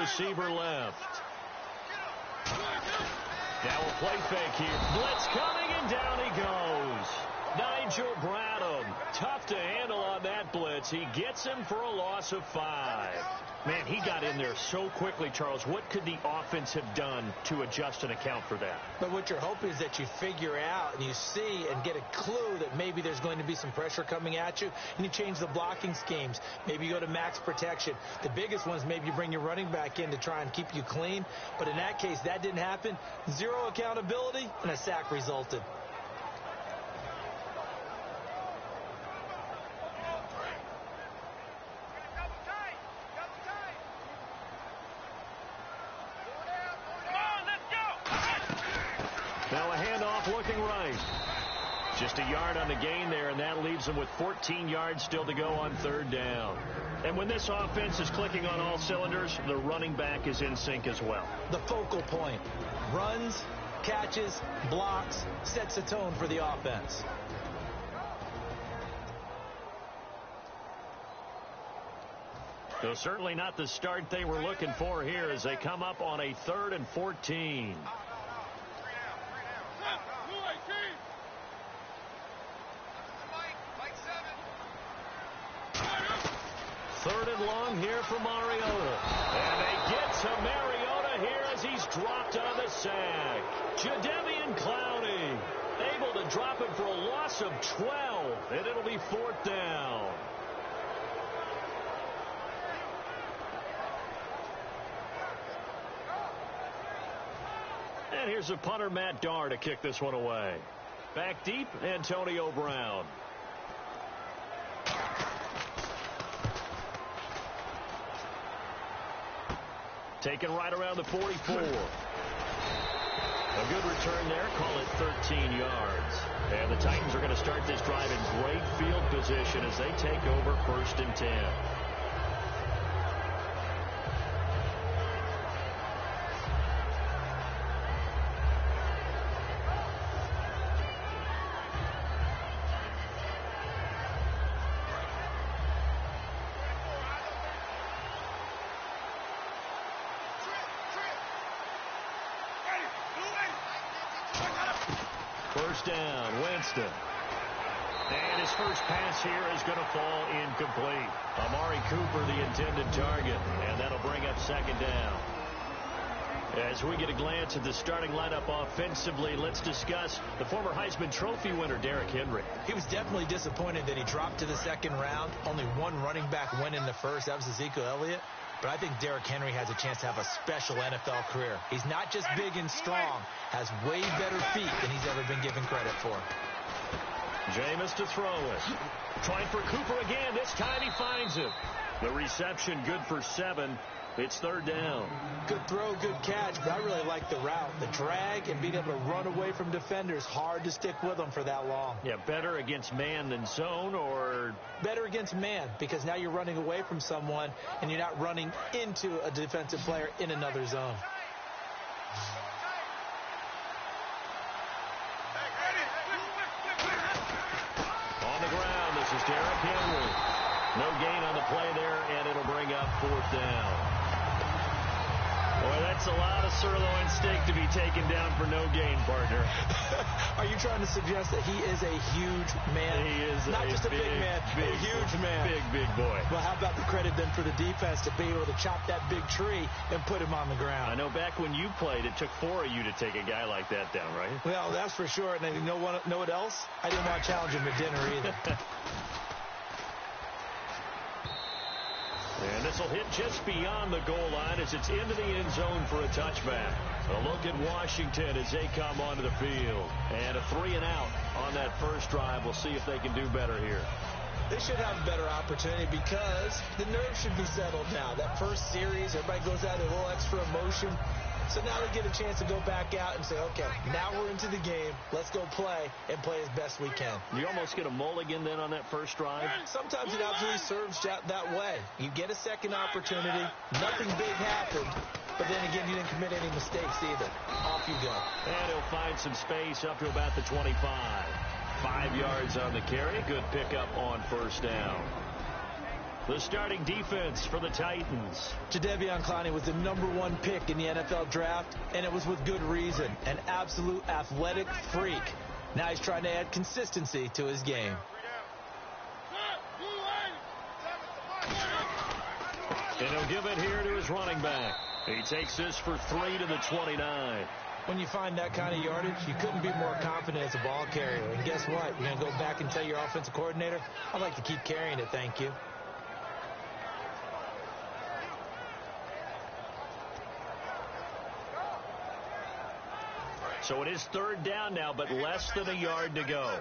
receiver left. Now a play fake here. Blitz coming, and down he goes. Nigel Bradham. Tough to handle on that blitz. He gets him for a loss of 5. Man, he got in there so quickly, Charles. What could the offense have done to adjust and account for that? But what you're hoping is that you figure out and you see and get a clue that maybe there's going to be some pressure coming at you, and you change the blocking schemes. Maybe you go to max protection. The biggest one is maybe you bring your running back in to try and keep you clean. But in that case, that didn't happen. 0 accountability, and a sack resulted. Now a handoff looking right. Just a yard on the gain there, and that leaves them with 14 yards still to go on 3rd down. And when this offense is clicking on all cylinders, the running back is in sync as well. The focal point. Runs, catches, blocks, sets the tone for the offense. So certainly not the start they were looking for here as they come up on a 3rd and 14. Third and long here for Mariota. And they get to Mariota here as he's dropped on the sack. Jadeveon Clowney able to drop him for a loss of 12. And it'll be 4th down. And here's a punter, Matt Darr, to kick this one away. Back deep, Antonio Brown. Taken right around the 44. A good return there. Call it 13 yards. And the Titans are going to start this drive in great field position as they take over 1st and 10. First down, Winston. And his first pass here is going to fall incomplete. Amari Cooper, the intended target, and that'll bring up 2nd down. As we get a glance at the starting lineup offensively, let's discuss the former Heisman Trophy winner, Derrick Henry. He was definitely disappointed that he dropped to the 2nd round. Only one running back went in the first. That was Ezekiel Elliott. But I think Derrick Henry has a chance to have a special NFL career. He's not just big and strong, has way better feet than he's ever been given credit for. Jameis to throw it. Trying for Cooper again. This time he finds him. The reception good for 7. It's 3rd down. Good throw, good catch, but I really like the route. The drag and being able to run away from defenders. Hard to stick with them for that long. Yeah, better against man than zone, or? Better against man, because now you're running away from someone and you're not running into a defensive player in another zone. On the ground, this is Derrick Henry. No gain on the play there, and it'll bring up 4th down. Boy, that's a lot of sirloin steak to be taken down for no gain, partner. Are you trying to suggest that he is a huge man? He is not just a big man, a huge man. Big boy. Well, how about the credit then for the defense to be able to chop that big tree and put him on the ground? I know back when you played, it took 4 of you to take a guy like that down, right? Well, that's for sure. And you know what else? I didn't want to challenge him to dinner either. And this will hit just beyond the goal line as it's into the end zone for a touchback. A look at Washington as they come onto the field. And a 3-and-out on that first drive. We'll see if they can do better here. They should have a better opportunity because the nerves should be settled now. That first series, everybody goes out with a little extra emotion. So now they get a chance to go back out and say, okay, now we're into the game. Let's go play and play as best we can. You almost get a mulligan then on that first drive? Sometimes it absolutely serves that way. You get a second opportunity. Nothing big happened. But then again, you didn't commit any mistakes either. Off you go. And he'll find some space up to about the 25. 5 yards on the carry. Good pickup on first down. The starting defense for the Titans. Jadeveon Clowney was the #1 pick in the NFL draft, and it was with good reason. An absolute athletic freak. Now he's trying to add consistency to his game. And he'll give it here to his running back. He takes this for 3 to the 29. When you find that kind of yardage, you couldn't be more confident as a ball carrier. And guess what? You're going to go back and tell your offensive coordinator, I'd like to keep carrying it, thank you. So it is 3rd down now, but less than a yard to go.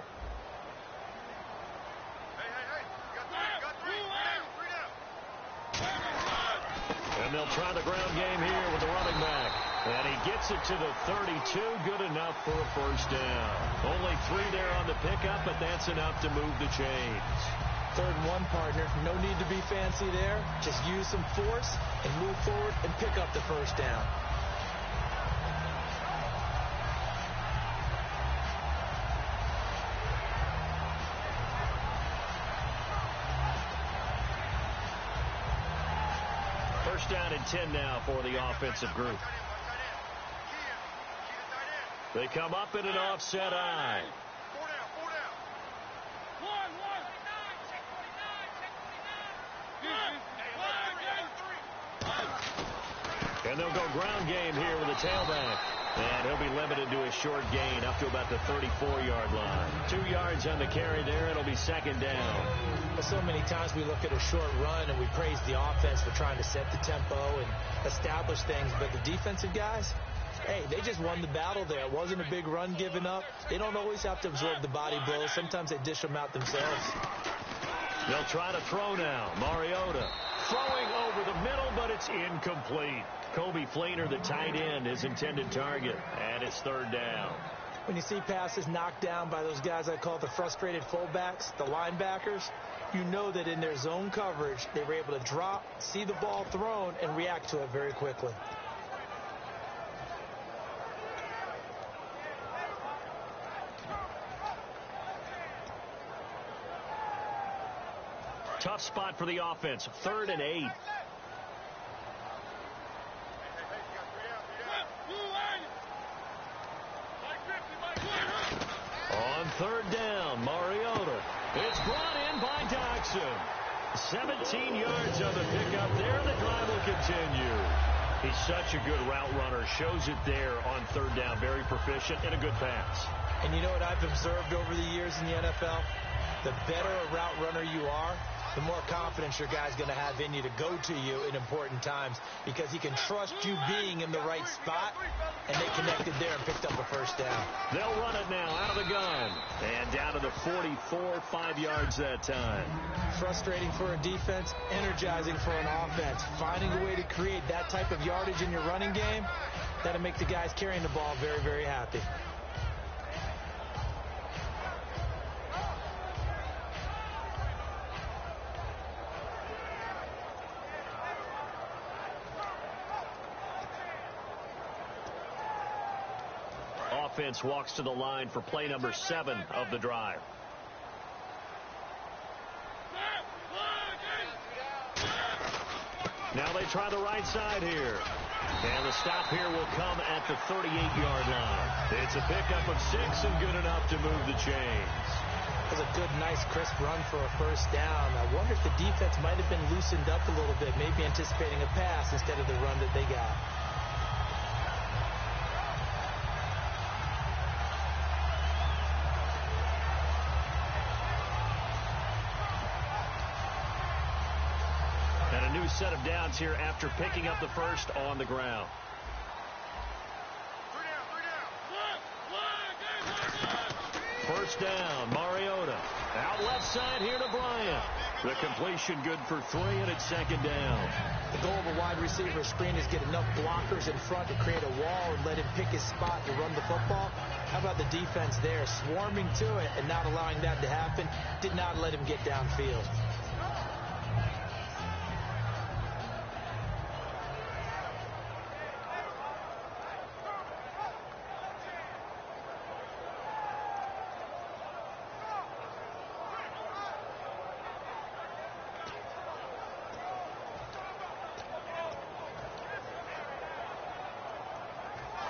And they'll try the ground game here with the running back. And he gets it to the 32. Good enough for a 1st down. Only 3 there on the pickup, but that's enough to move the chains. 3rd and 1, partner. No need to be fancy there. Just use some force and move forward and pick up the 1st down. First down and 10 now for the offensive group. They come up in an offset eye. And they'll go ground game here with a tailback. And he'll be limited to a short gain up to about the 34-yard line. 2 yards on the carry there. It'll be 2nd down. Well, so many times we look at a short run and we praise the offense for trying to set the tempo and establish things. But the defensive guys, hey, they just won the battle there. It wasn't a big run given up. They don't always have to absorb the body blows. Sometimes they dish them out themselves. They'll try to throw now. Mariota throwing over the middle, but it's incomplete. Kobe Fleener, the tight end, his intended target, and it's 3rd down. When you see passes knocked down by those guys I call the frustrated fullbacks, the linebackers, you know that in their zone coverage, they were able to drop, see the ball thrown, and react to it very quickly. Tough spot for the offense. 3rd and 8. On 3rd down, Mariota. It's brought in by Doxson. 17 yards on the pickup there. The drive will continue. He's such a good route runner. Shows it there on 3rd down. Very proficient and a good pass. And you know what I've observed over the years in the NFL? The better a route runner you are, the more confidence your guy's going to have in you to go to you in important times because he can trust you being in the right spot, and they connected there and picked up a 1st down. They'll run it now out of the gun, and down to the 44, 5 yards that time. Frustrating for a defense, energizing for an offense. Finding a way to create that type of yardage in your running game, that'll make the guys carrying the ball very, very happy. Offense walks to the line for play number 7 of the drive. Now they try the right side here. And the stop here will come at the 38-yard line. It's a pickup of 6 and good enough to move the chains. That was a good, nice, crisp run for a 1st down. I wonder if the defense might have been loosened up a little bit, maybe anticipating a pass instead of the run that they got. Set of downs here after picking up the 1st on the ground. First down, Mariota. Out left side here to Bryant. The completion good for 3, and it's 2nd down. The goal of a wide receiver screen is get enough blockers in front to create a wall and let him pick his spot to run the football. How about the defense there, swarming to it and not allowing that to happen? Did not let him get downfield.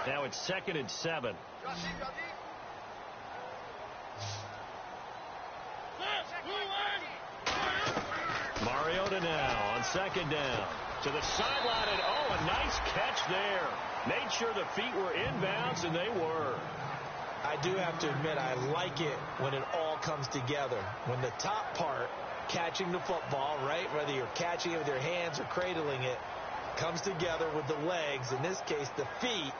Now it's 2nd and 7. Mariota now on 2nd down. To the sideline, and a nice catch there. Made sure the feet were inbounds, and they were. I do have to admit, I like it when it all comes together. When the top part, catching the football, right, whether you're catching it with your hands or cradling it, comes together with the legs. In this case, the feet,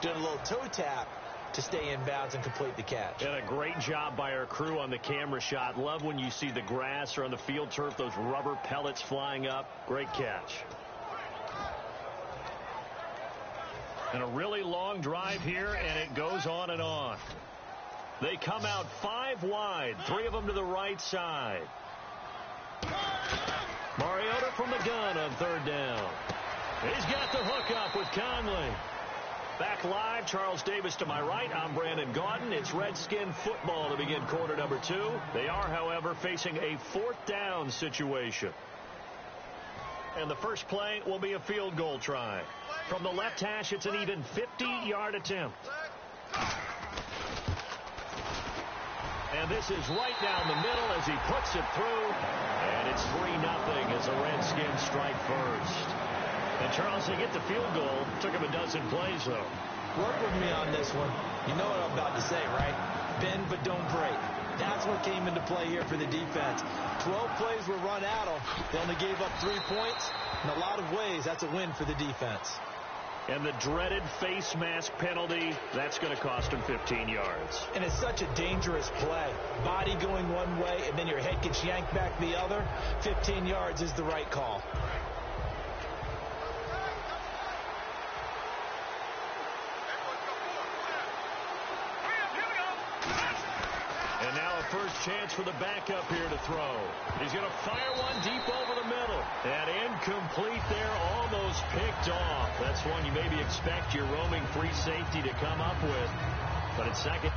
doing a little toe tap to stay in bounds and complete the catch. And a great job by our crew on the camera shot. Love when you see the grass or on the field turf, those rubber pellets flying up. Great catch. And a really long drive here, and it goes on and on. They come out 5 wide, 3 of them to the right side. Mariota from the gun on 3rd down. He's got the hook up with Conley. Back live, Charles Davis to my right. I'm Brandon Gaudin. It's Redskin football to begin quarter number 2. They are, however, facing a 4th down situation. And the first play will be a field goal try. From the left hash, it's an even 50-yard attempt. And this is right down the middle as he puts it through. And it's 3-0 as the Redskins strike first. And, Charles, they get the field goal. Took him a dozen plays, though. Work with me on this one. You know what I'm about to say, right? Bend but don't break. That's what came into play here for the defense. 12 plays were run at them. They only gave up 3 points. In a lot of ways, that's a win for the defense. And the dreaded face mask penalty, that's going to cost him 15 yards. And it's such a dangerous play. Body going one way, and then your head gets yanked back the other. 15 yards is the right call. And now a first chance for the backup here to throw. He's going to fire one deep over the middle. And incomplete there, almost picked off. That's one you maybe expect your roaming free safety to come up with. But it's 2nd.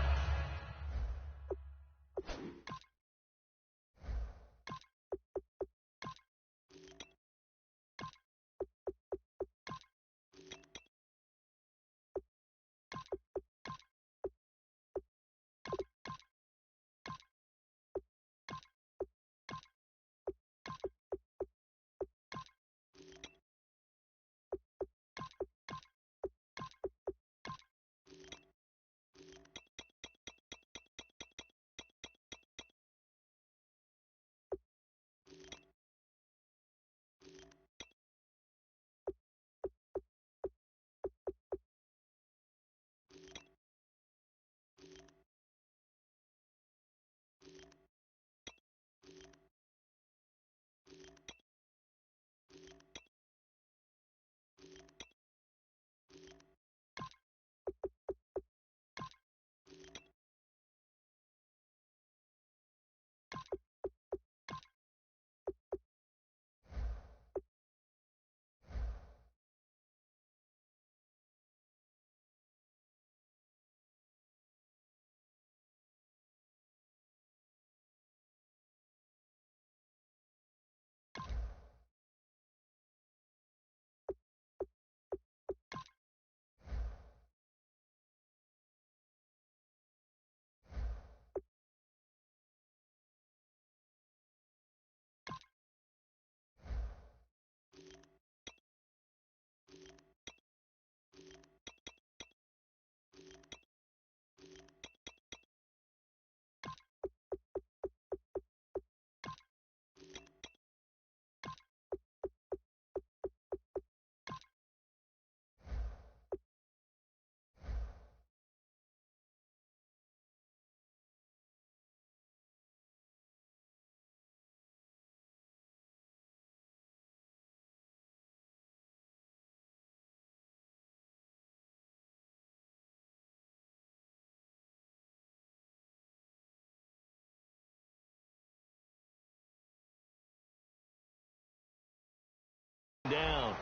Down.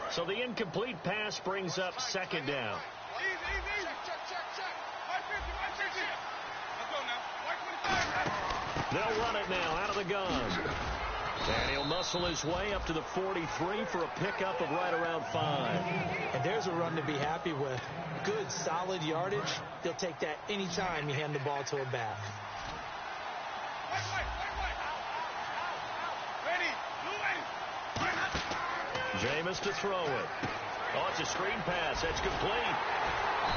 So the incomplete pass brings up 2nd down. Check. 550. They'll run it now out of the gun. And he'll muscle his way up to the 43 for a pickup of right around 5. And there's a run to be happy with. Good, solid yardage. He'll take that anytime you hand the ball to a back. Jameis to throw it. Oh, it's a screen pass. That's complete.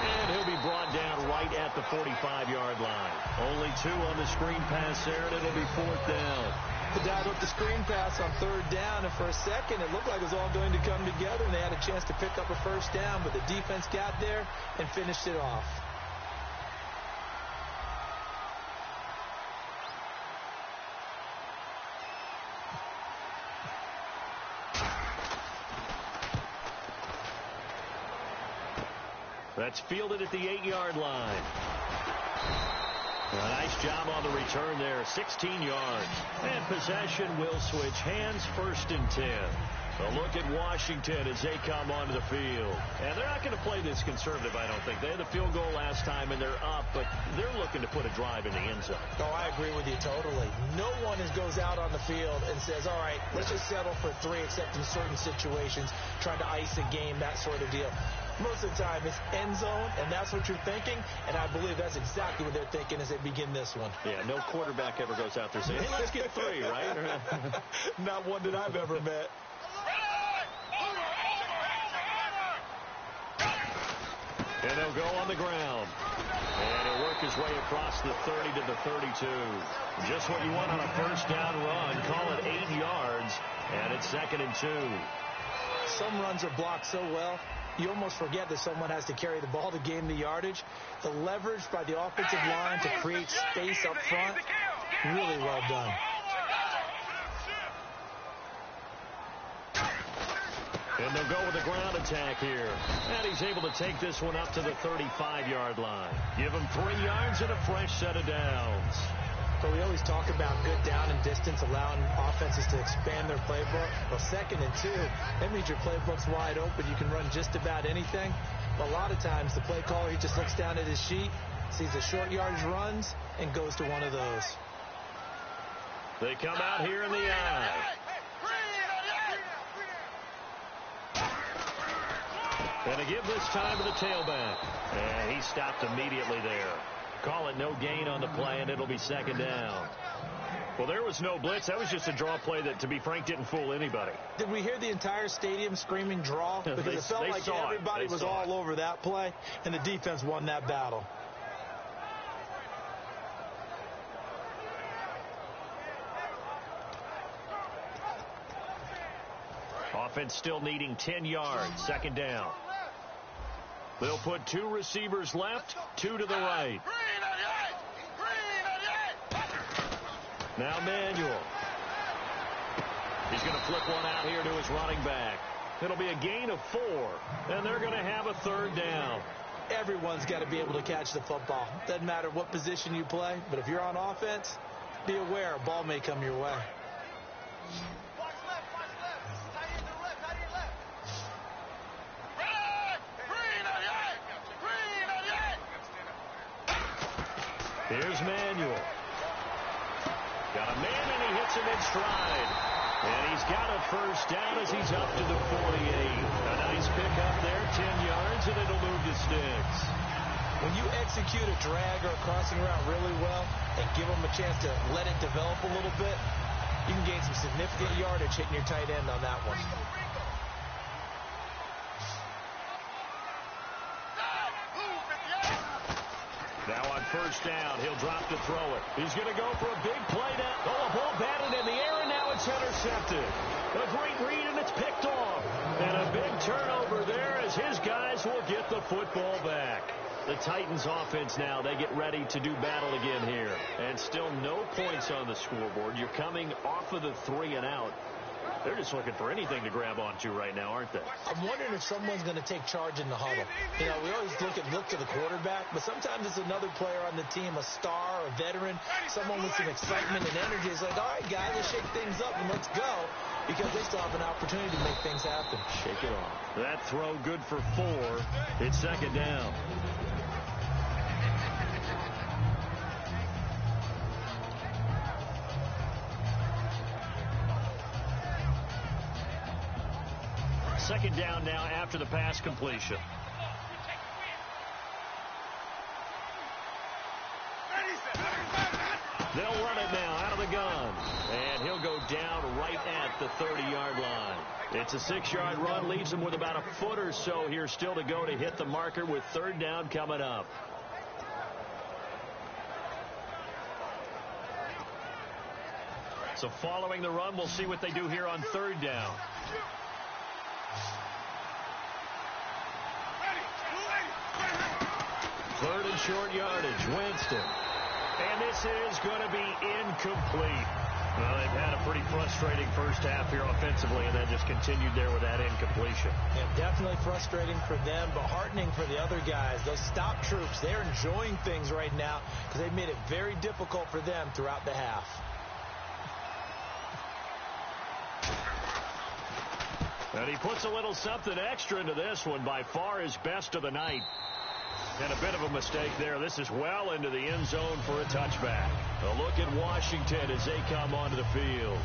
And he'll be brought down right at the 45-yard line. Only 2 on the screen pass there, and it'll be 4th down. The dialed up the screen pass on 3rd down, and for a second, it looked like it was all going to come together, and they had a chance to pick up a 1st down, but the defense got there and finished it off. That's fielded at the 8-yard line. A nice job on the return there, 16 yards. And possession will switch hands, 1st and 10. A look at Washington as they come onto the field. And they're not going to play this conservative, I don't think. They had the field goal last time, and they're up, but they're looking to put a drive in the end zone. Oh, I agree with you totally. No one goes out on the field and says, all right, let's just settle for 3, except in certain situations, trying to ice a game, that sort of deal. Most of the time, it's end zone, and that's what you're thinking, and I believe that's exactly what they're thinking as they begin this one. Yeah, no quarterback ever goes out there saying, hey, let's get 3, right? Not one that I've ever met. And he'll go on the ground. And he'll work his way across the 30 to the 32. Just what you want on a 1st down run. Call it 8 yards, and it's 2nd and 2. Some runs are blocked so well, you almost forget that someone has to carry the ball to gain the yardage. The leverage by the offensive line to create space up front, really well done. And they'll go with a ground attack here. And he's able to take this one up to the 35-yard line. Give him 3 yards and a fresh set of downs. But we always talk about good down and distance, allowing offenses to expand their playbook. Well, 2nd and 2, that means your playbook's wide open. You can run just about anything. But a lot of times, the play caller, he just looks down at his sheet, sees the short yardage runs, and goes to one of those. They come out here in the eye. And to give this time to the tailback. And he stopped immediately there. Call it no gain on the play, and it'll be 2nd down. Well, there was no blitz. That was just a draw play that, to be frank, didn't fool anybody. Did we hear the entire stadium screaming draw? Because it felt like everybody was all over that play, and the defense won that battle. Offense still needing 10 yards. 2nd down. They'll put 2 receivers left, 2 to the right. Now Manuel. He's going to flip one out here to his running back. It'll be a gain of 4, and they're going to have a 3rd down. Everyone's got to be able to catch the football. Doesn't matter what position you play, but if you're on offense, be aware a ball may come your way. Here's Manuel. Got a man, and he hits him in stride. And he's got a 1st down as he's up to the 48. A nice pickup there, 10 yards, and it'll move to sticks. When you execute a drag or a crossing route really well and give them a chance to let it develop a little bit, you can gain some significant yardage hitting your tight end on that one. Now on 1st down, he'll drop to throw it. He's going to go for a big play now. Oh, a ball batted in the air, and now it's intercepted. A great read, and it's picked off. And a big turnover there as his guys will get the football back. The Titans offense now, they get ready to do battle again here. And still no points on the scoreboard. You're coming off of the 3 and out. They're just looking for anything to grab onto right now, aren't they? I'm wondering if someone's going to take charge in the huddle. You know, we always look to the quarterback, but sometimes it's another player on the team, a star, a veteran, someone with some excitement and energy. It's like, all right, guys, let's shake things up and let's go, because they still have an opportunity to make things happen. Shake it off. That throw good for 4. It's 2nd down. Second down now after the pass completion. They'll run it now out of the gun. And he'll go down right at the 30-yard line. It's a 6-yard run. Leaves him with about a foot or so here still to go to hit the marker with third down coming up. So following the run, we'll see what they do here on third down. Third and short yardage, Winston. And this is going to be incomplete. Well, they've had a pretty frustrating first half here offensively, and then just continued there with that incompletion. Yeah, definitely frustrating for them, but heartening for the other guys. Those stop troops, they're enjoying things right now because they've made it very difficult for them throughout the half. And he puts a little something extra into this one, by far his best of the night. And a bit of a mistake there. This is well into the end zone for a touchback. A look at Washington as they come onto the field.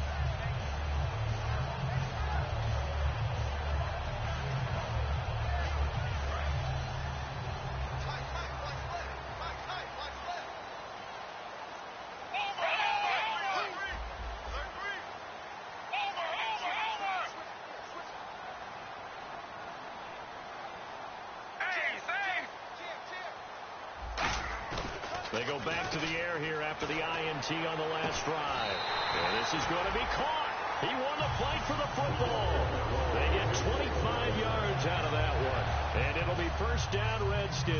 They go back to the air here after the INT on the last drive. And this is going to be caught. He won the fight for the football. They get 25 yards out of that one. And it'll be first down, Redskins.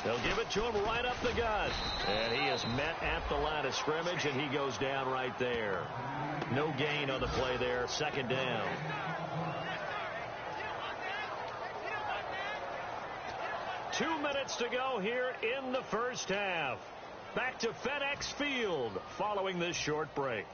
They'll give it to him right up the gut. And he is met at the line of scrimmage, and he goes down right there. No gain on the play there. Second down. Two minutes to go here in the first half. Back to FedEx Field following this short break.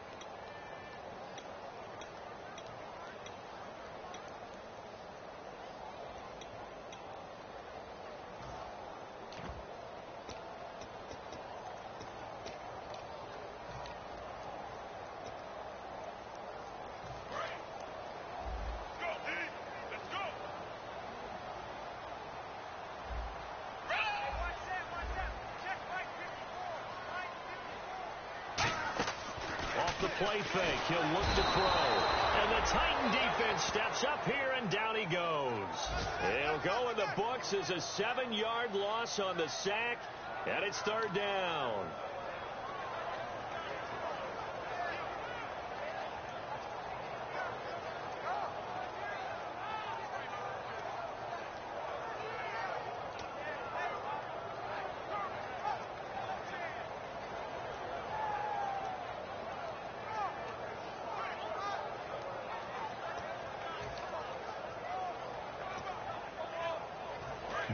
The play fake. He'll look to throw. And the Titan defense steps up here, and down he goes. He'll go in the books as a 7-yard loss on the sack, and it's third down.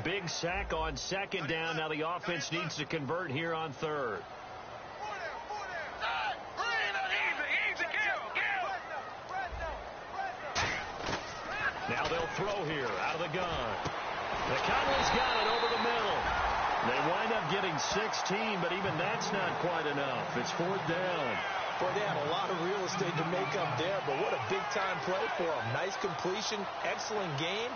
Big sack on second down. Now the offense needs to convert here on third. Now they'll throw here out of the gun. The Cowboys got it over the middle. They wind up getting 16, but even that's not quite enough. It's fourth down. Boy, they had a lot of real estate to make up there, but what a big-time play for them. Nice completion, excellent game.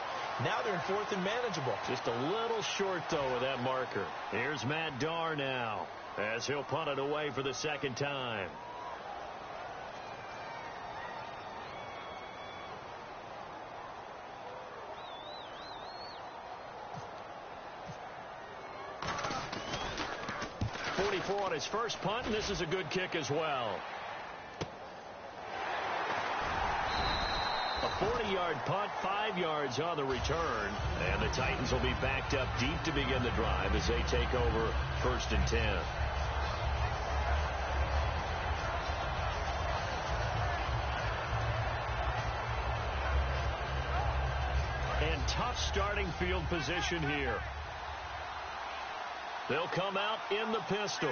Now they're in fourth and manageable. Just a little short, though, of that marker. Here's Matt Darr now as he'll punt it away for the second time. On his first punt, and this is a good kick as well. A 40-yard punt, 5 yards on the return, and the Titans will be backed up deep to begin the drive as they take over first and 10. And tough starting field position here. They'll come out in the pistol.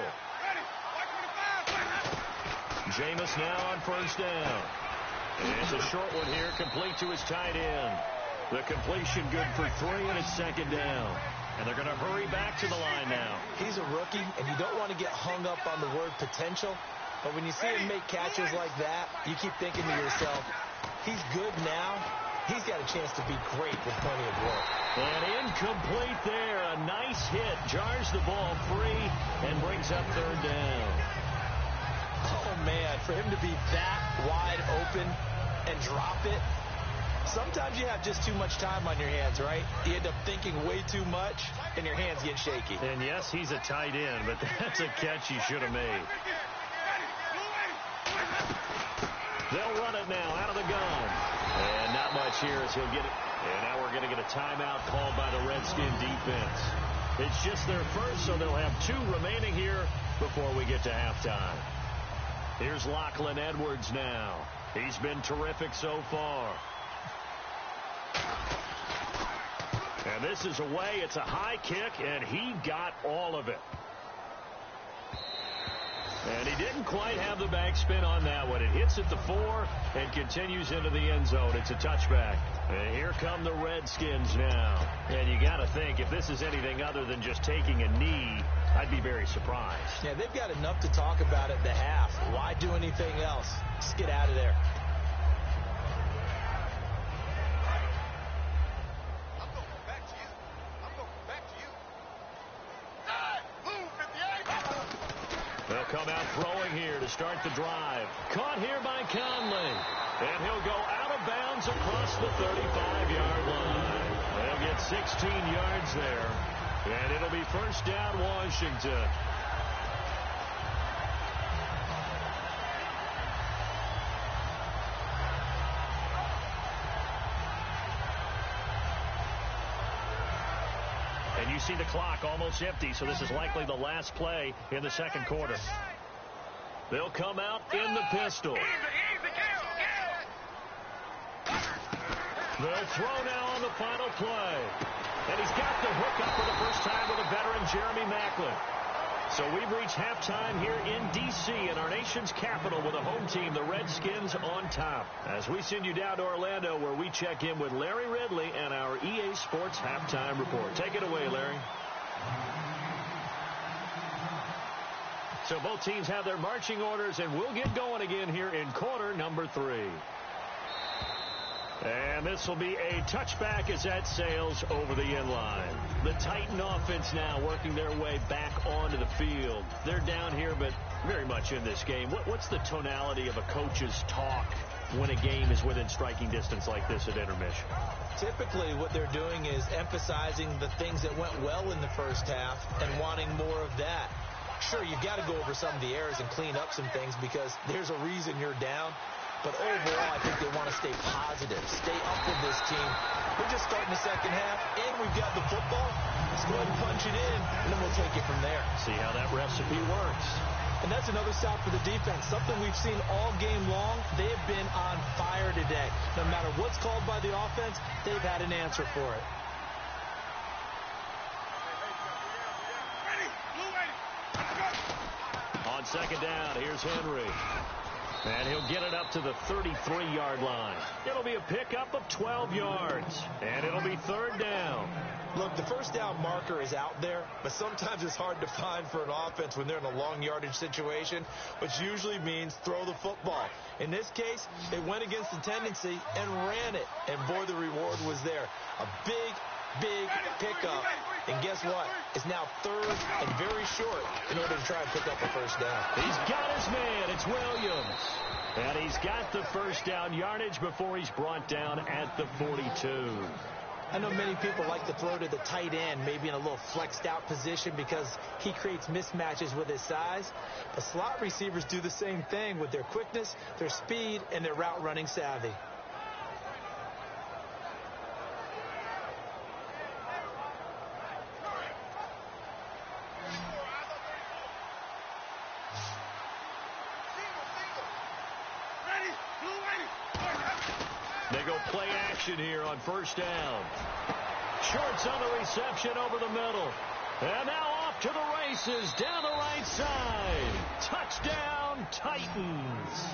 Jameis now on first down. And it's a short one here, complete to his tight end. The completion good for 3, and it's second down. And they're going to hurry back to the line now. He's a rookie, and you don't want to get hung up on the word potential. But when you see him make catches like that, you keep thinking to yourself, he's good now. He's got a chance to be great with plenty of work. And incomplete there. A nice hit. Jars the ball free and brings up third down. Oh, man, for him to be that wide open and drop it. Sometimes you have just too much time on your hands, right? You end up thinking way too much, and your hands get shaky. And, yes, he's a tight end, but that's a catch he should have made. They'll run it now out of the gun. And not much here as he'll get it. And now we're going to get a timeout called by the Redskin defense. It's just their first, so they'll have 2 remaining here before we get to halftime. Here's Lachlan Edwards now. He's been terrific so far. And this is away. It's a high kick, and he got all of it. And he didn't quite have the backspin on that one. It hits at the 4 and continues into the end zone. It's a touchback. And here come the Redskins now. And you got to think, if this is anything other than just taking a knee, I'd be very surprised. Yeah, they've got enough to talk about at the half. Why do anything else? Just get out of there. They'll come out throwing here to start the drive. Caught here by Conley. And he'll go out of bounds across the 35-yard line. They'll get 16 yards there. And it'll be first down, Washington. And you see the clock almost empty, so this is likely the last play in the second quarter. They'll come out in the pistol. They'll throw now on the final play. And he's got the hook up for the first time with a veteran, Jeremy Maclin. So we've reached halftime here in D.C. in our nation's capital with a home team, the Redskins, on top. As we send you down to Orlando, where we check in with Larry Ridley and our EA Sports Halftime Report. Take it away, Larry. So both teams have their marching orders, and we'll get going again here in quarter number 3. And this will be a touchback as that sails over the end line. The Titan offense now working their way back onto the field. They're down here, but very much in this game. What's the tonality of a coach's talk when a game is within striking distance like this at intermission? Typically, what they're doing is emphasizing the things that went well in the first half and wanting more of that. Sure, you've got to go over some of the errors and clean up some things because there's a reason you're down. But overall, I think they want to stay positive, stay up with this team. We're just starting the second half, and we've got the football. Let's go ahead and punch it in, and then we'll take it from there. See how that recipe works. And that's another stop for the defense, something we've seen all game long. They have been on fire today. No matter what's called by the offense, they've had an answer for it. On second down, here's Henry. And he'll get it up to the 33-yard line. It'll be a pickup of 12 yards. And it'll be third down. Look, the first down marker is out there, but sometimes it's hard to find for an offense when they're in a long yardage situation, which usually means throw the football. In this case, they went against the tendency and ran it. And, boy, the reward was there. A big pickup. And guess what? It's now third and very short in order to try and pick up a first down. He's got his man. It's Williams. And he's got the first down yardage before he's brought down at the 42. I know many people like to throw to the tight end, maybe in a little flexed out position because he creates mismatches with his size. But slot receivers do the same thing with their quickness, their speed, and their route running savvy. They go play action here on first down. Shorts on the reception over the middle. And now off to the races down the right side. Touchdown, Titans.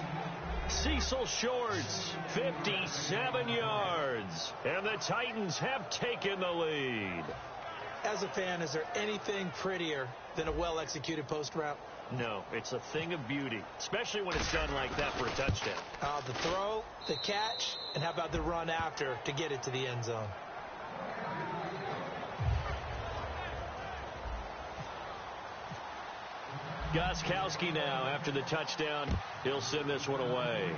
Cecil Shorts, 57 yards. And the Titans have taken the lead. As a fan, is there anything prettier than a well-executed post route? No, it's a thing of beauty, especially when it's done like that for a touchdown. The throw, the catch, and how about the run after to get it to the end zone? Gostkowski now after the touchdown. He'll send this one away.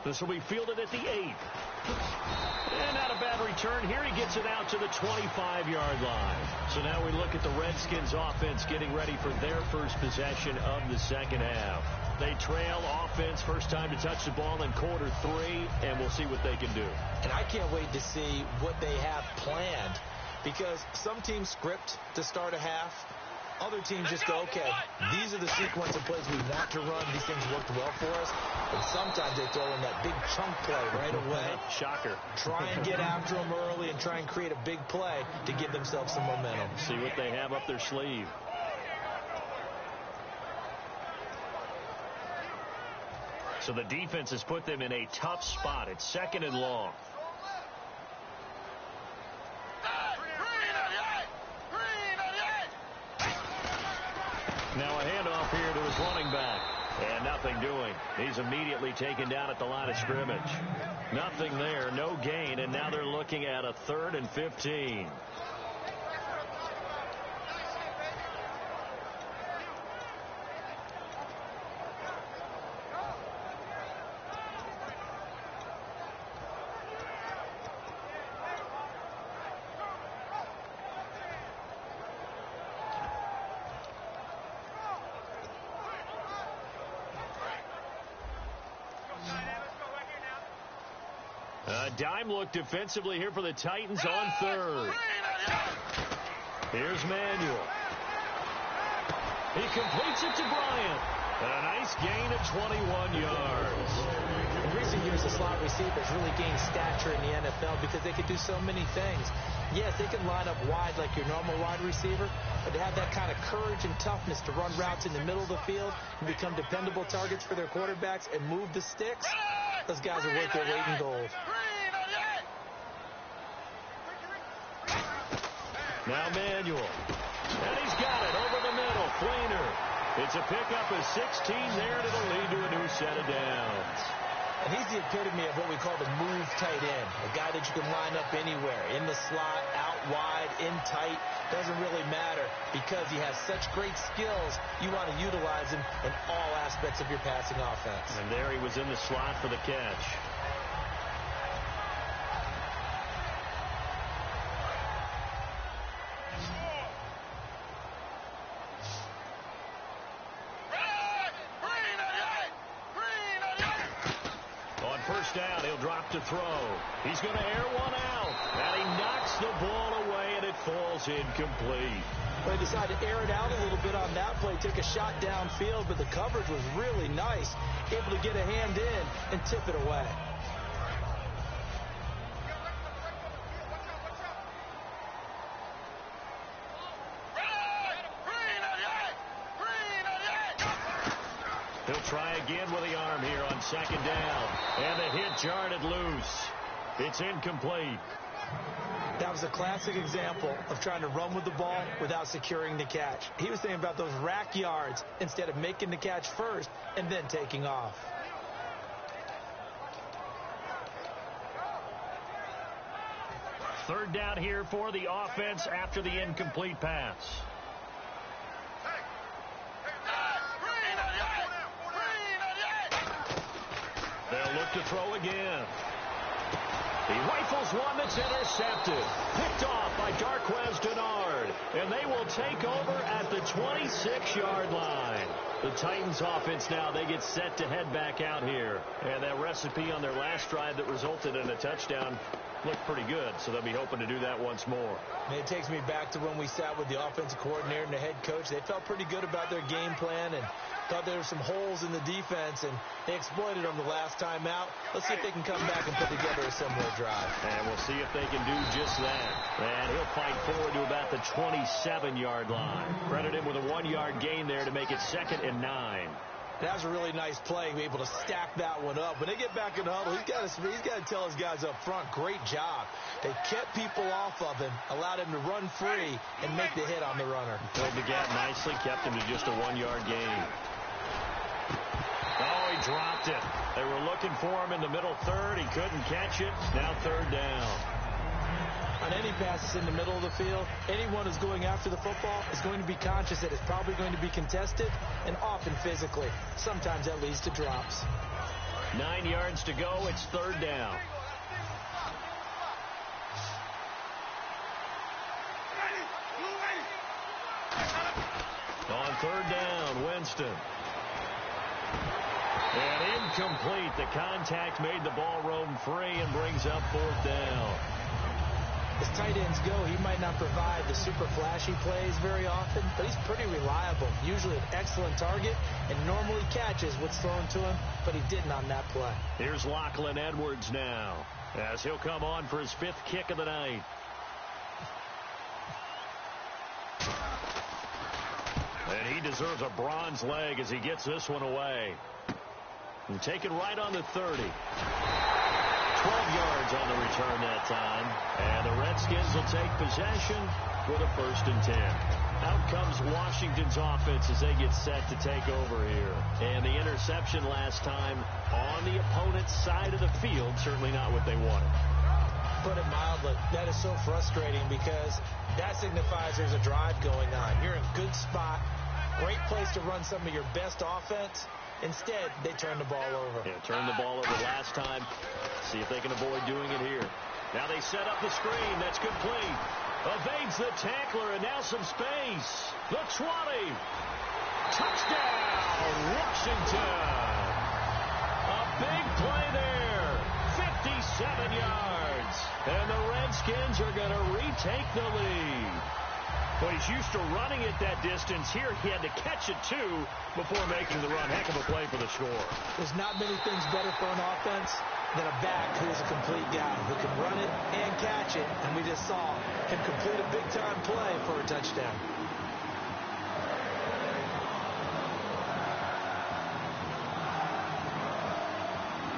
This will be fielded at the 8. And not a bad return here. He gets it out to the 25-yard line. So now we look at the Redskins offense getting ready for their first possession of the second half. They trail offense, first time to touch the ball in quarter 3, and we'll see what they can do. And I can't wait to see what they have planned, because some teams script to start a half. Other teams just go, okay, these are the sequence of plays we want to run. These things worked well for us. And sometimes they throw in that big chunk play right away. Shocker. Try and get after them early and try and create a big play to give themselves some momentum. See what they have up their sleeve. So the defense has put them in a tough spot. It's 2nd and long. Now a handoff here to his running back. And nothing doing. He's immediately taken down at the line of scrimmage. Nothing there, no gain, and now they're looking at a 3rd and 15. Dime look defensively here for the Titans on 3rd. Here's Manuel. He completes it to Bryant. A nice gain of 21 yards. In recent years, the slot receivers really gained stature in the NFL because they could do so many things. Yes, they can line up wide like your normal wide receiver, but to have that kind of courage and toughness to run routes in the middle of the field and become dependable targets for their quarterbacks and move the sticks, those guys are worth their weight in gold. Now Manuel. And he's got it over the middle. Flainer. It's a pickup of 16 there, and it'll lead to a new set of downs. And he's the epitome of what we call the move tight end. A guy that you can line up anywhere. In the slot, out wide, in tight. Doesn't really matter because he has such great skills. You want to utilize him in all aspects of your passing offense. And there he was in the slot for the catch. Down, he'll drop to throw. He's going to air one out, and he knocks the ball away, and it falls incomplete. Well, he decided to air it out a little bit on that play, take a shot downfield, but the coverage was really nice, able to get a hand in and tip it away. He'll try again with the arm here on 2nd down. And the hit jarred it loose. It's incomplete. That was a classic example of trying to run with the ball without securing the catch. He was thinking about those rack yards instead of making the catch first and then taking off. Third down here for the offense after the incomplete pass. They'll look to throw again. He rifles one that's intercepted. Picked off by Darquez Denard. And they will take over at the 26-yard line. The Titans offense now, they get set to head back out here. And that recipe on their last drive that resulted in a touchdown looked pretty good, so they'll be hoping to do that once more. And it takes me back to when we sat with the offensive coordinator and the head coach. They felt pretty good about their game plan and thought there were some holes in the defense, and they exploited them the last time out. Let's see if they can come back and put together a similar drive. And we'll see if they can do just that. And he'll fight forward to about the 27-yard line. Credit him with a 1-yard gain there to make it 2nd and 9. That was a really nice play, be able to stack that one up. When they get back in the huddle, he's got to tell his guys up front, great job. They kept people off of him, allowed him to run free and make the hit on the runner. Filled the gap nicely, kept him to just a 1-yard gain. Oh, he dropped it. They were looking for him in the middle third. He couldn't catch it. Now 3rd down. On any passes in the middle of the field, anyone who's going after the football is going to be conscious that it's probably going to be contested, and often physically. Sometimes that leads to drops. 9 yards to go. It's 3rd down. On 3rd down, Winston. And incomplete. The contact made the ball roam free and brings up 4th down. As tight ends go, he might not provide the super flashy plays very often, but he's pretty reliable. Usually an excellent target and normally catches what's thrown to him, but he didn't on that play. Here's Lachlan Edwards now, as he'll come on for his 5th kick of the night. And he deserves a bronze leg as he gets this one away. And take it right on the 30. 12 yards on the return that time. And the Redskins will take possession with a 1st and 10. Out comes Washington's offense as they get set to take over here. And the interception last time on the opponent's side of the field, certainly not what they wanted. Put it mildly, that is so frustrating because that signifies there's a drive going on. You're in a good spot, great place to run some of your best offense. Instead, they turn the ball over. Yeah, turned the ball over last time. See if they can avoid doing it here. Now they set up the screen. That's complete. Evades the tackler, and now some space. The 20. Touchdown, Washington. A big play there. 57 yards. And the Redskins are going to retake the lead. Well, he's used to running it that distance. Here he had to catch it, too, before making the run. Heck of a play for the score. There's not many things better for an offense than a back who is a complete guy who can run it and catch it. And we just saw him complete a big-time play for a touchdown.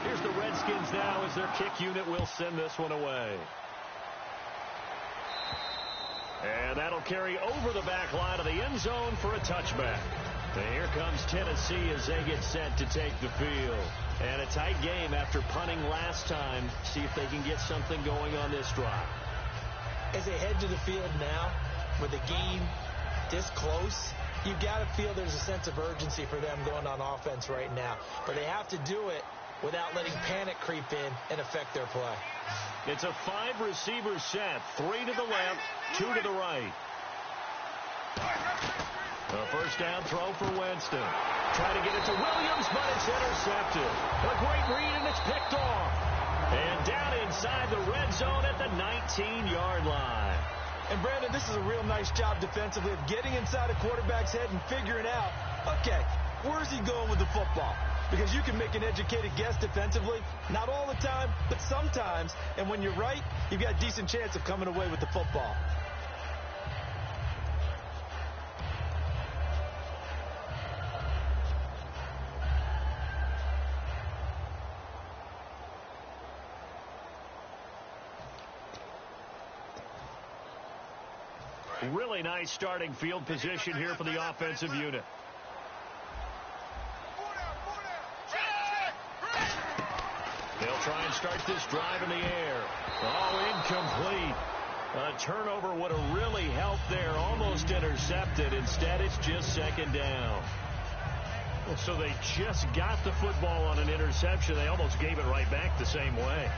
Here's the Redskins now as their kick unit will send this one away. And that'll carry over the back line of the end zone for a touchback. And here comes Tennessee as they get set to take the field. And a tight game after punting last time. See if they can get something going on this drive. As they head to the field now, with the game this close, you've got to feel there's a sense of urgency for them going on offense right now. But they have to do it without letting panic creep in and affect their play. It's a 5-receiver set. 3 to the left, 2 to the right. A first down throw for Winston. Trying to get it to Williams, but it's intercepted. A great read, and it's picked off. And down inside the red zone at the 19-yard line. And, Brandon, this is a real nice job defensively of getting inside a quarterback's head and figuring out, okay, where's he going with the football? Because you can make an educated guess defensively, not all the time, but sometimes. And when you're right, you've got a decent chance of coming away with the football. Really nice starting field position here for the offensive unit. They'll try and start this drive in the air. Oh, incomplete. A turnover would have really helped there. Almost intercepted. Instead, it's just second down. So they just got the football on an interception. They almost gave it right back the same way.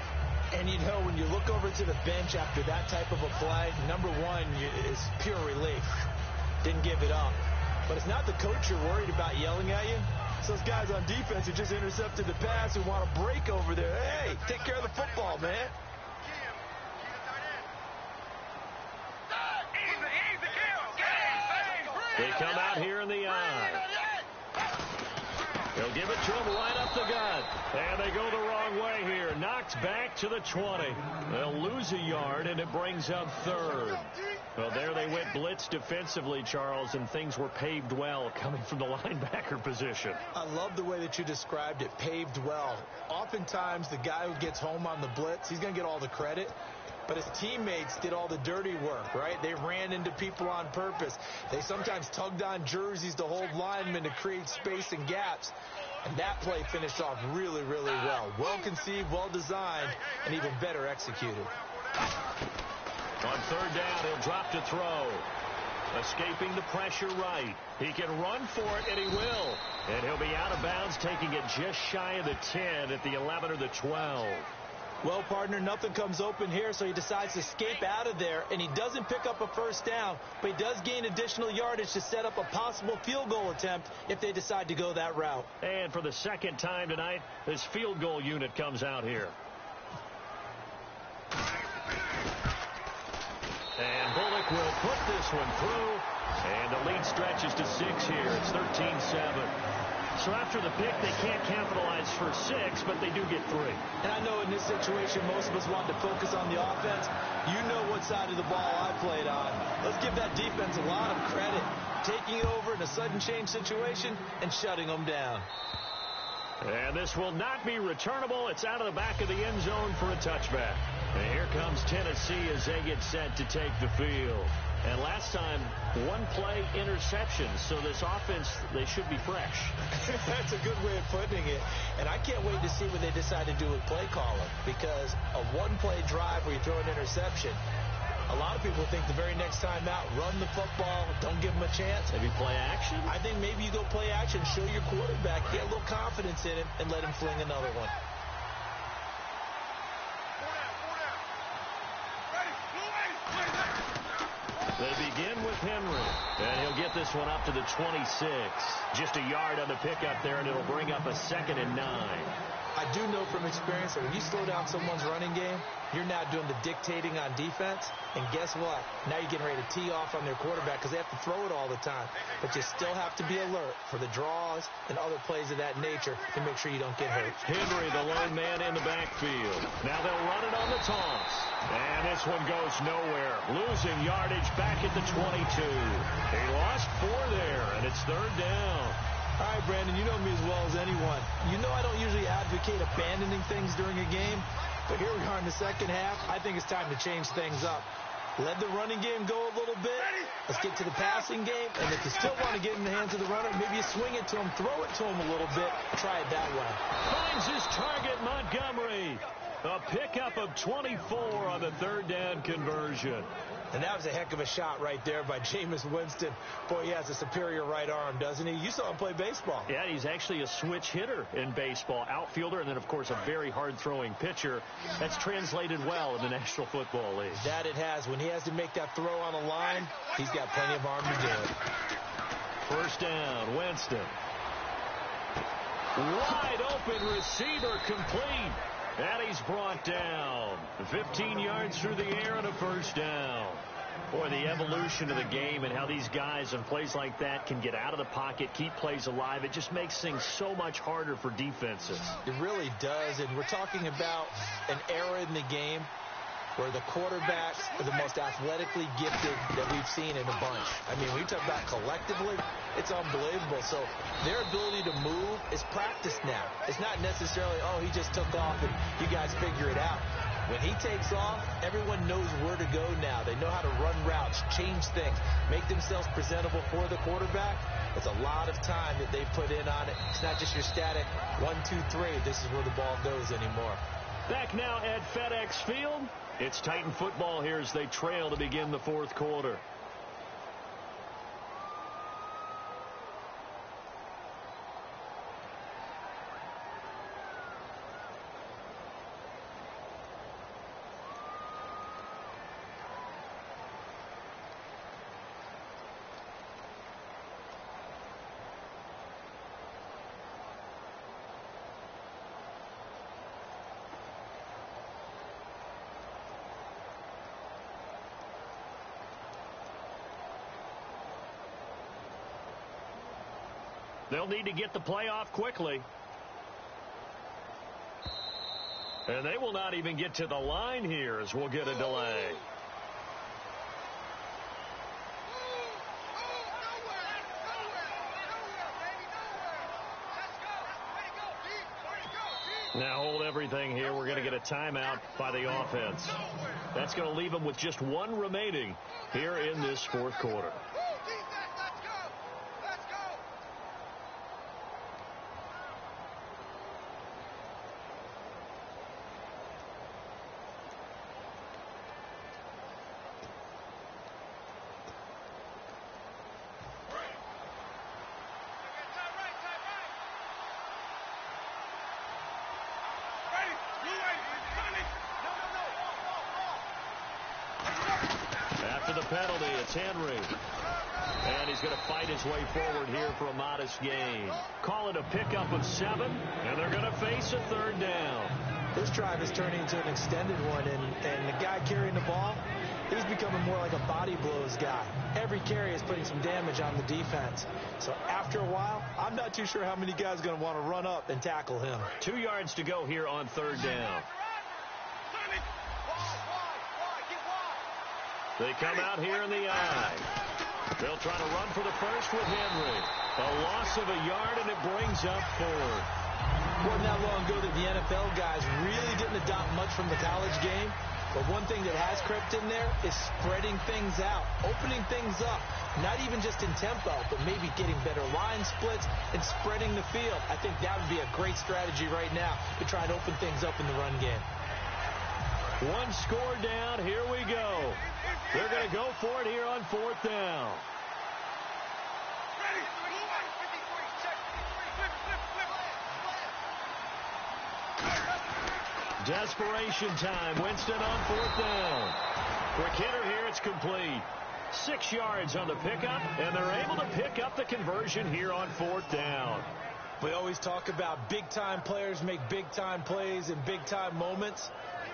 And you know, when you look over to the bench after that type of a play, number one is pure relief. Didn't give it up. But it's not the coach you're worried about yelling at you. It's those guys on defense who just intercepted the pass who want to break over there. Hey, take care of the football, man. They come out here in the eye. They'll give it to him right up the gut. And they go the wrong way here. Knocked back to the 20. They'll lose a yard, and it brings up third. Well, there they went blitz defensively, Charles, and things were paved well coming from the linebacker position. I love the way that you described it, paved well. Oftentimes, the guy who gets home on the blitz, he's going to get all the credit. But his teammates did all the dirty work, right? They ran into people on purpose. They sometimes tugged on jerseys to hold linemen to create space and gaps. And that play finished off really, really well. Well conceived, well designed, and even better executed. On third down, he'll drop to throw. Escaping the pressure right. He can run for it, and he will. And he'll be out of bounds, taking it just shy of the 10 at the 11 or the 12. Well, partner, nothing comes open here, so he decides to escape out of there, and he doesn't pick up a first down, but he does gain additional yardage to set up a possible field goal attempt if they decide to go that route. And for the second time tonight, this field goal unit comes out here. And Bullock will put this one through, and the lead stretches to 6 here. It's 13-7. So after the pick, they can't capitalize for 6, but they do get 3. And I know in this situation, most of us want to focus on the offense. You know what side of the ball I played on. Let's give that defense a lot of credit. Taking it over in a sudden change situation and shutting them down. And this will not be returnable. It's out of the back of the end zone for a touchback. And here comes Tennessee as they get set to take the field. And last time, one play interception. So this offense, they should be fresh. That's a good way of putting it. And I can't wait to see what they decide to do with play calling. Because a one-play drive where you throw an interception, a lot of people think the very next time out, run the football, don't give them a chance. Maybe play action? I think maybe you go play action, show your quarterback, get a little confidence in him, and let him fling another one. They begin with Henry, and he'll get this one up to the 26. Just a yard on the pickup there, and it'll bring up a 2nd and 9. I do know from experience that when you slow down someone's running game, you're now doing the dictating on defense. And guess what? Now you're getting ready to tee off on their quarterback because they have to throw it all the time. But you still have to be alert for the draws and other plays of that nature to make sure you don't get hurt. Henry, the lone man in the backfield. Now they'll run it on the toss. And this one goes nowhere. Losing yardage back at the 22. He lost 4 there, and it's third down. All right, Brandon, you know me as well as anyone. You know I don't usually advocate abandoning things during a game, but here we are in the second half. I think it's time to change things up. Let the running game go a little bit. Let's get to the passing game, and if you still want to get in the hands of the runner, maybe you swing it to him, throw it to him a little bit, try it that way. Finds his target, Montgomery. A pickup of 24 on the third down conversion. And that was a heck of a shot right there by Jameis Winston. Boy, he has a superior right arm, doesn't he? You saw him play baseball. Yeah, he's actually a switch hitter in baseball. Outfielder, and then, of course, a very hard-throwing pitcher. That's translated well in the National Football League. That it has. When he has to make that throw on a line, he's got plenty of arm to do it. First down, Winston. Wide open receiver complete. And he's brought down. 15 yards through the air and a first down. Boy, the evolution of the game and how these guys on plays like that can get out of the pocket, keep plays alive, it just makes things so much harder for defenses. It really does, and we're talking about an era in the game where the quarterbacks are the most athletically gifted that we've seen in a bunch. I mean, when you talk about collectively, it's unbelievable. So their ability to move is practiced now. It's not necessarily, oh, he just took off and you guys figure it out. When he takes off, everyone knows where to go now. They know how to run routes, change things, make themselves presentable for the quarterback. It's a lot of time that they put in on it. It's not just your static 1, 2, 3. This is where the ball goes anymore. Back now at FedEx Field. It's Titan football here as they trail to begin the fourth quarter. They'll need to get the play off quickly. And they will not even get to the line here as we'll get a delay. Now hold everything here. We're going to get a timeout by the offense. That's going to leave them with just one remaining here in this fourth quarter. After the penalty, it's Henry. And he's going to fight his way forward here for a modest gain. Call it a pickup of 7, and they're going to face a third down. This drive is turning into an extended one, and the guy carrying the ball, he's becoming more like a body blows guy. Every carry is putting some damage on the defense. So after a while, I'm not too sure how many guys are going to want to run up and tackle him. 2 yards to go here on third down. They come out here in the eye. They'll try to run for the first with Henry. A loss of a yard, and it brings up 4. Wasn't that long ago that the NFL guys really didn't adopt much from the college game. But one thing that has crept in there is spreading things out, opening things up. Not even just in tempo, but maybe getting better line splits and spreading the field. I think that would be a great strategy right now to try and open things up in the run game. 1 score down. Here we go. They're going to go for it here on fourth down. Desperation time. Winston on fourth down. Quick hitter here. It's complete. 6 yards on the pickup, and they're able to pick up the conversion here on fourth down. We always talk about big-time players make big-time plays in big-time moments.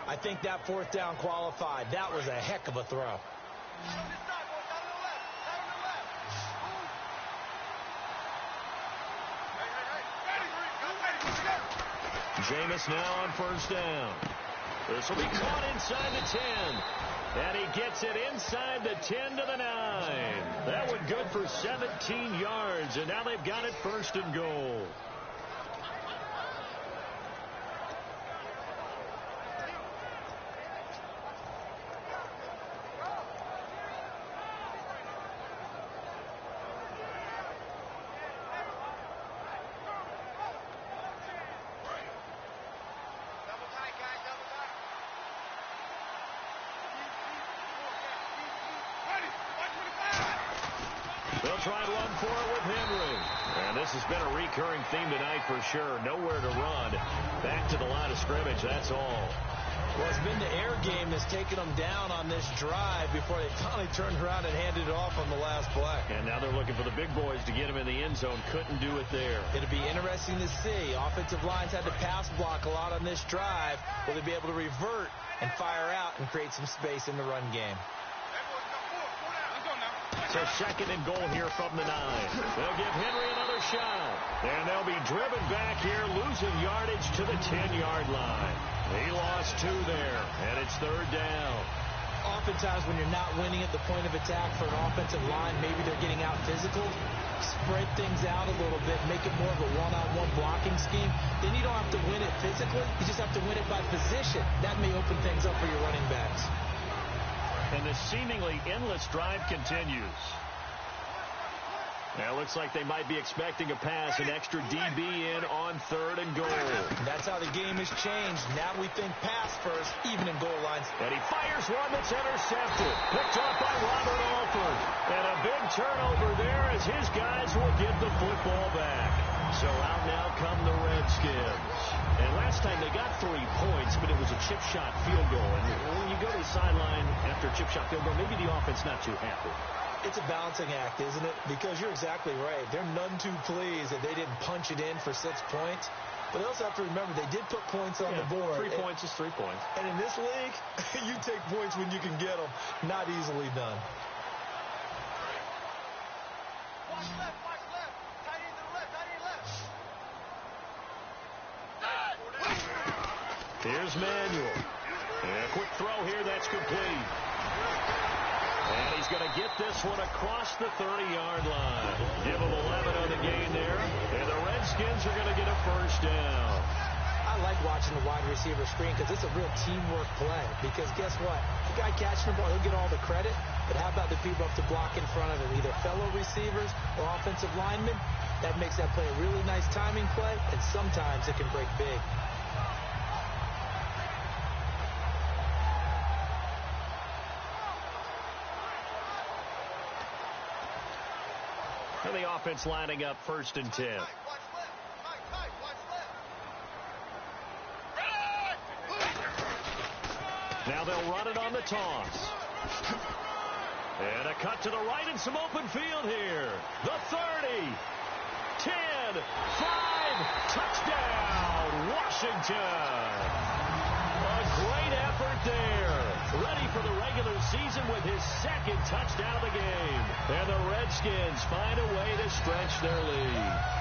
I think that fourth down qualified. That was a heck of a throw. Jameis now on first down. This will be caught inside the 10. And he gets it inside the 10 to the 9. That one good for 17 yards. And now they've got it first and goal. They'll try and run for it with Henry. And this has been a recurring theme tonight for sure. Nowhere to run. Back to the line of scrimmage, that's all. Well, it's been the air game that's taken them down on this drive before they finally turned around and handed it off on the last play. And now they're looking for the big boys to get him in the end zone. Couldn't do it there. It'll be interesting to see. Offensive lines had to pass block a lot on this drive. Will they be able to revert and fire out and create some space in the run game? So second and goal here from the 9. They'll give Henry another shot. And they'll be driven back here, losing yardage to the 10-yard line. He lost 2 there, and it's third down. Oftentimes when you're not winning at the point of attack for an offensive line, maybe they're getting out physical, spread things out a little bit, make it more of a one-on-one blocking scheme. Then you don't have to win it physically. You just have to win it by position. That may open things up for your running backs. And the seemingly endless drive continues. Now, it looks like they might be expecting a pass, an extra DB in on third and goal. That's how the game has changed. Now we think pass first, even in goal lines. And he fires one that's intercepted. Picked off by Robert Alford. And a big turnover there as his guys will get the football back. So out now come the Redskins. And last time they got 3 points, but it was a chip shot field goal. And when you go to the sideline after a chip shot field goal, maybe the offense not too happy. It's a balancing act, isn't it? Because you're exactly right. They're none too pleased that they didn't punch it in for 6 points. But they also have to remember they did put points on the board. 3 points is 3 points. And in this league, you take points when you can get them. Not easily done. Watch left, tight end to the left, tight end. Here's Manuel. And a quick throw here. That's complete. And he's going to get this one across the 30-yard line. Give him 11 on the gain there. And the Redskins are going to get a first down. I like watching the wide receiver screen because it's a real teamwork play. Because guess what? The guy catching the ball, he'll get all the credit. But how about the people up to block in front of him, either fellow receivers or offensive linemen? That makes that play a really nice timing play, and sometimes it can break big. And the offense lining up 1st and 10. Now they'll run it on the toss. And a cut to the right and some open field here. The 30, 10, 5, touchdown, Washington. A great effort there. Ready for the regular season with his 2nd touchdown of the game. And the Redskins find a way to stretch their lead.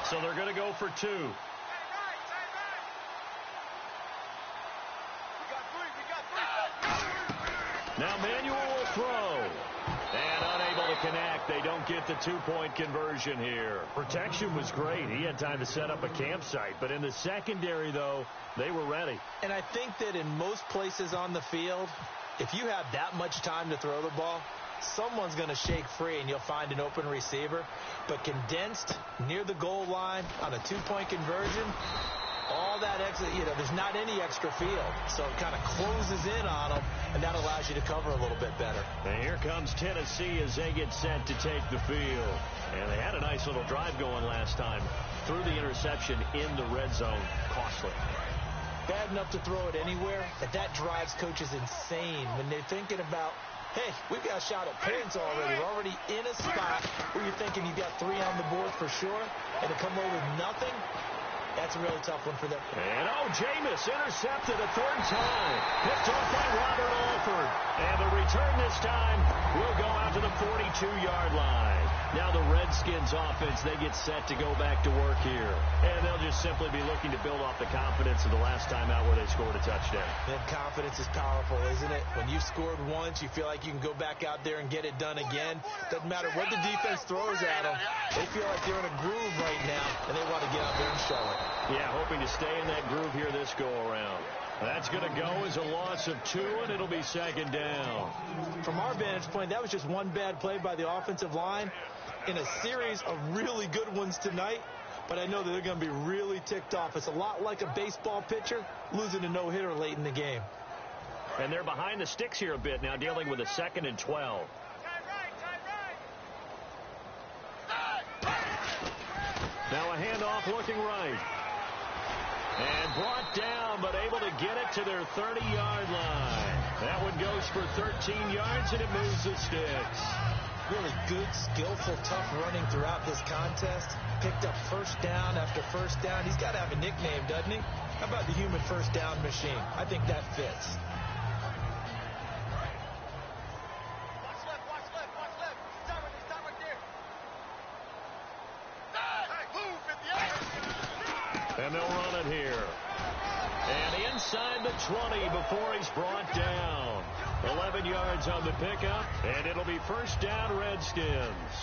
So they're going to go for 2. Now Manuel will throw. And unable to connect. They don't get the 2-point conversion here. Protection was great. He had time to set up a campsite. But in the secondary, though, they were ready. And I think that in most places on the field, if you have that much time to throw the ball, someone's going to shake free and you'll find an open receiver. But condensed near the goal line on a 2-point conversion, all that extra, there's not any extra field. So it kind of closes in on them, and that allows you to cover a little bit better. And here comes Tennessee as they get set to take the field. And they had a nice little drive going last time. Threw the interception in the red zone. Costly. Bad enough to throw it anywhere, but that drives coaches insane when they're thinking about, hey, we've got a shot at points already. We're already in a spot where you're thinking you got 3 on the board for sure, and to come away with nothing, that's a really tough one for them. And, Jameis intercepted a 3rd time. Picked off by Robert Alford. And the return this time will go out to the 42-yard line. Now the Redskins offense, they get set to go back to work here. And they'll just simply be looking to build off the confidence of the last time out where they scored a touchdown. And confidence is powerful, isn't it? When you've scored once, you feel like you can go back out there and get it done again. Doesn't matter what the defense throws at them. They feel like they're in a groove right now, and they want to get out there and show it. Yeah, hoping to stay in that groove here this go-around. That's going to go as a loss of 2, and it'll be 2nd down. From our vantage point, that was just one bad play by the offensive line in a series of really good ones tonight. But I know that they're going to be really ticked off. It's a lot like a baseball pitcher losing a no-hitter late in the game. And they're behind the sticks here a bit now, dealing with a 2nd and 12. Now a handoff looking right. And brought down, but able to get it to their 30-yard line. That one goes for 13 yards, and it moves the sticks. Really good, skillful, tough running throughout this contest. Picked up 1st down after 1st down. He's got to have a nickname, doesn't he? How about the human 1st down machine? I think that fits. And they'll run it here. And inside the 20 before he's brought down. 11 yards on the pickup, and it'll be 1st down Redskins.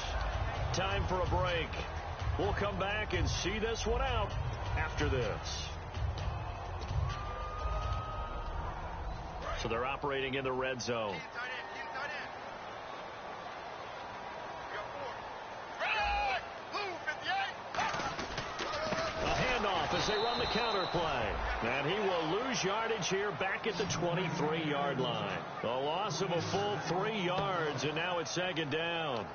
Time for a break. We'll come back and see this one out after this. So they're operating in the red zone. As they run the counter play. And he will lose yardage here back at the 23-yard line. A loss of a full 3 yards, and now it's 2nd down.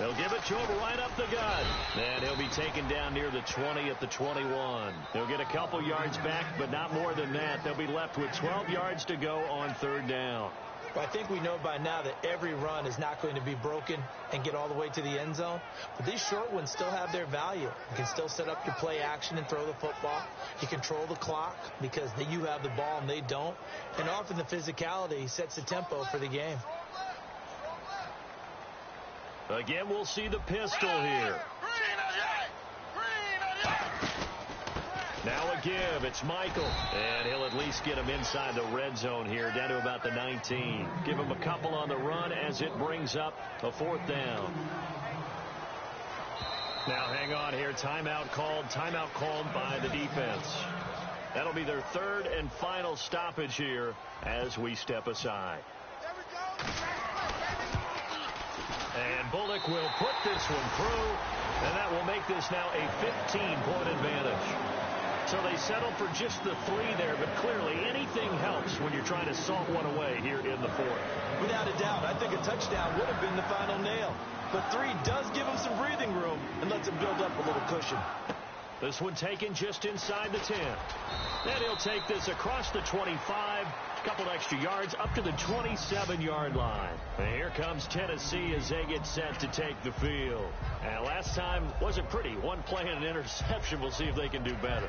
They'll give it to him right up the gut. And he'll be taken down near the 20 at the 21. He'll get a couple yards back, but not more than that. They'll be left with 12 yards to go on third down. Well, I think we know by now that every run is not going to be broken and get all the way to the end zone. But these short ones still have their value. You can still set up your play action and throw the football. You control the clock because you have the ball and they don't. And often the physicality sets the tempo for the game. Again, we'll see the pistol here. Now a give. It's Michael. And he'll at least get him inside the red zone here, down to about the 19. Give him a couple on the run as it brings up a fourth down. Now hang on here. Timeout called by the defense. That'll be their third and final stoppage here as we step aside. And Bullock will put this one through, and that will make this now a 15-point advantage. So they settle for just the 3 there, but clearly anything helps when you're trying to salt one away here in the fourth. Without a doubt, I think a touchdown would have been the final nail. But 3 does give him some breathing room and lets him build up a little cushion. This one taken just inside the 10. Then he'll take this across the 25, a couple extra yards up to the 27-yard line. And here comes Tennessee as they get set to take the field. And last time wasn't pretty. One play and an interception. We'll see if they can do better.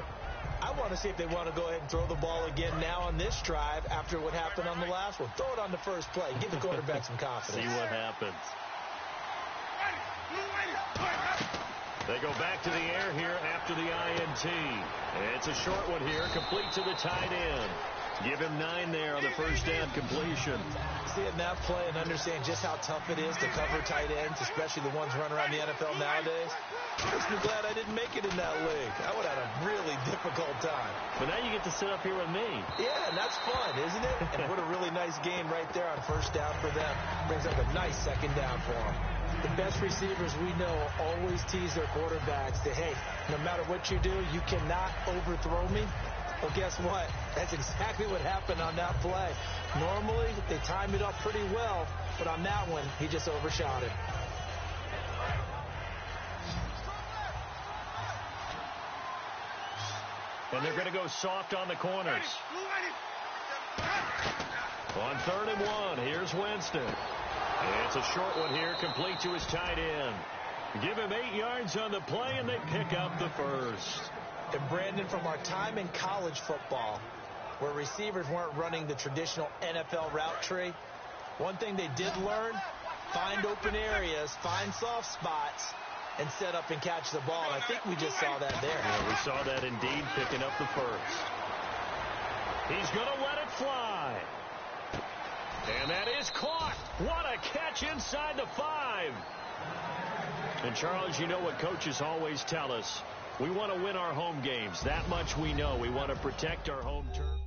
I want to see if they want to go ahead and throw the ball again now on this drive after what happened on the last one. Throw it on the first play. Give the quarterback some confidence. See what happens. They go back to the air here after the INT. It's a short one here, complete to the tight end. Give him 9 there on the first down completion. Seeing that play and understand just how tough it is to cover tight ends, especially the ones running around the NFL nowadays. Makes me glad I didn't make it in that league. I would have had a really difficult time. But now you get to sit up here with me. Yeah, and that's fun, isn't it? And what a really nice game right there on first down for them. Brings up a nice second down for them. The best receivers we know always tease their quarterbacks that, hey, no matter what you do, you cannot overthrow me. Well, guess what? That's exactly what happened on that play. Normally, they time it up pretty well, but on that one, he just overshot it. And they're going to go soft on the corners. On 3rd and 1, here's Winston. It's a short one here, complete to his tight end. Give him 8 yards on the play, and they pick up the first. And Brandon, from our time in college football, where receivers weren't running the traditional NFL route tree, one thing they did learn, find open areas, find soft spots, and set up and catch the ball. And I think we just saw that there. Yeah, we saw that indeed, picking up the first. He's going to let it fly. And that is caught. What a catch inside the 5. And, Charles, you know what coaches always tell us. We want to win our home games. That much we know. We want to protect our home turf.